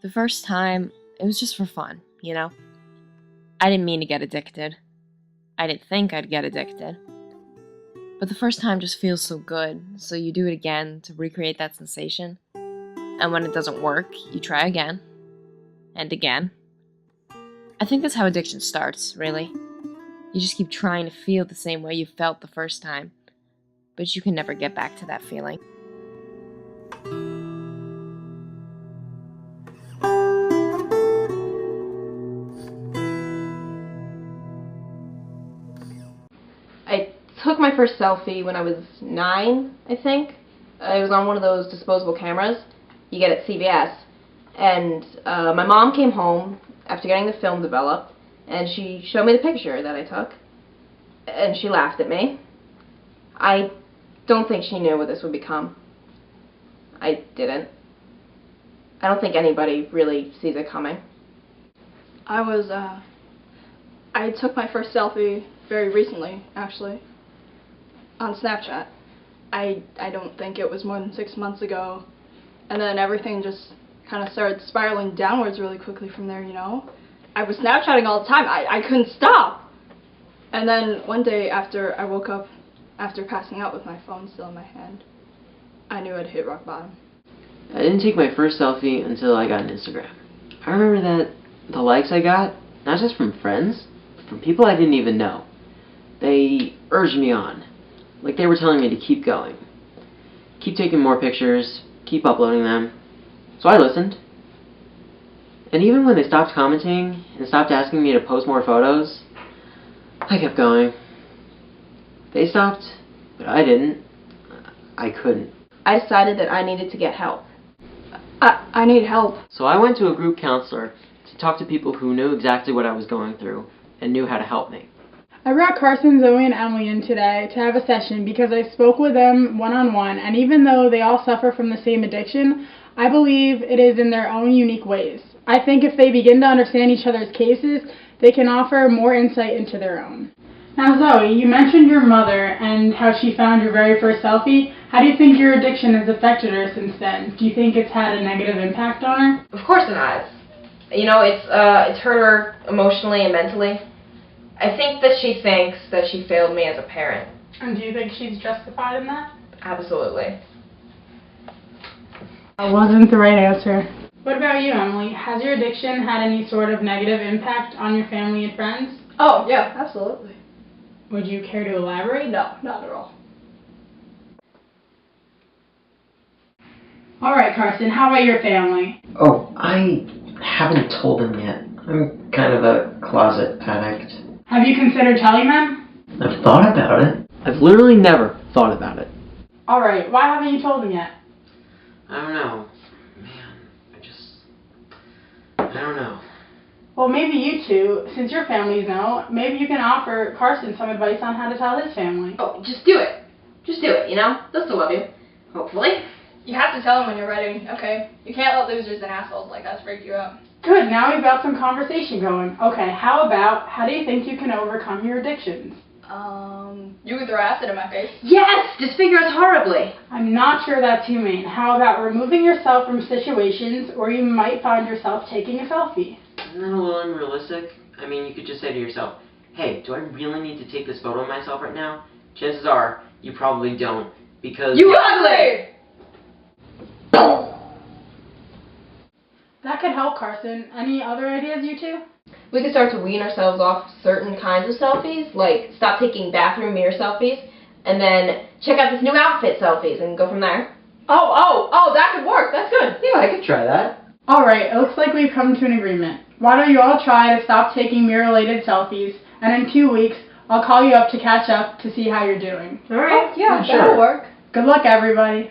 The first time, it was just for fun, you know? I didn't mean to get addicted. I didn't think I'd get addicted. But the first time just feels so good, so you do it again to recreate that sensation. And when it doesn't work, you try again. And again. I think that's how addiction starts, really. You just keep trying to feel the same way you felt the first time, but you can never get back to that feeling. I took my first selfie when I was 9, I think. It was on one of those disposable cameras you get at CVS. And my mom came home after getting the film developed, and she showed me the picture that I took. And she laughed at me. I don't think she knew what this would become. I didn't. I don't think anybody really sees it coming. I took my first selfie very recently, actually, on Snapchat. I don't think it was more than 6 months ago, and then everything just kind of started spiraling downwards really quickly from there, you know? I was Snapchatting all the time. I couldn't stop! And then one day after I woke up, after passing out with my phone still in my hand, I knew I'd hit rock bottom. I didn't take my first selfie until I got an Instagram. I remember that the likes I got, not just from friends, but from people I didn't even know. They urged me on, like they were telling me to keep going. Keep taking more pictures, keep uploading them. So I listened. And even when they stopped commenting and stopped asking me to post more photos, I kept going. They stopped, but I didn't. I couldn't. I decided that I needed to get help. I need help. So I went to a group counselor to talk to people who knew exactly what I was going through and knew how to help me. I brought Carson, Zoe, and Emily in today to have a session because I spoke with them one-on-one, and even though they all suffer from the same addiction, I believe it is in their own unique ways. I think if they begin to understand each other's cases, they can offer more insight into their own. Now Zoe, you mentioned your mother and how she found your very first selfie. How do you think your addiction has affected her since then? Do you think it's had a negative impact on her? Of course it has. You know, it's hurt her emotionally and mentally. I think that she thinks that she failed me as a parent. And do you think she's justified in that? Absolutely. That wasn't the right answer. What about you, Emily? Has your addiction had any sort of negative impact on your family and friends? Oh, yeah, absolutely. Would you care to elaborate? No, not at all. Alright, Carson, how about your family? Oh, I haven't told them yet. I'm kind of a closet addict. Have you considered telling them? I've thought about it. I've literally never thought about it. Alright, why haven't you told them yet? I don't know. Man, I don't know. Well, maybe you two, since your families know, maybe you can offer Carson some advice on how to tell his family. Oh, just do it. Just do it, you know? They'll still love you. Hopefully. You have to tell them when you're ready, okay? You can't let losers and assholes like us freak you out. Good, now we've got some conversation going. Okay, how do you think you can overcome your addictions? You could throw acid in my face. Yes! Disfigure us horribly. I'm not sure that's humane. How about removing yourself from situations where you might find yourself taking a selfie? Isn't that a little unrealistic? I mean, you could just say to yourself, hey, do I really need to take this photo of myself right now? Chances are, you probably don't, because... You ugly! That could help, Carson. Any other ideas, you two? We could start to wean ourselves off certain kinds of selfies, like stop taking bathroom mirror selfies, and then check out this new outfit selfies and go from there. Oh, that could work. That's good. Yeah, I could try that. Alright, it looks like we've come to an agreement. Why don't you all try to stop taking mirror-related selfies, and in 2 weeks, I'll call you up to catch up to see how you're doing. Alright. Yeah, Sure. that'll work. Good luck, everybody.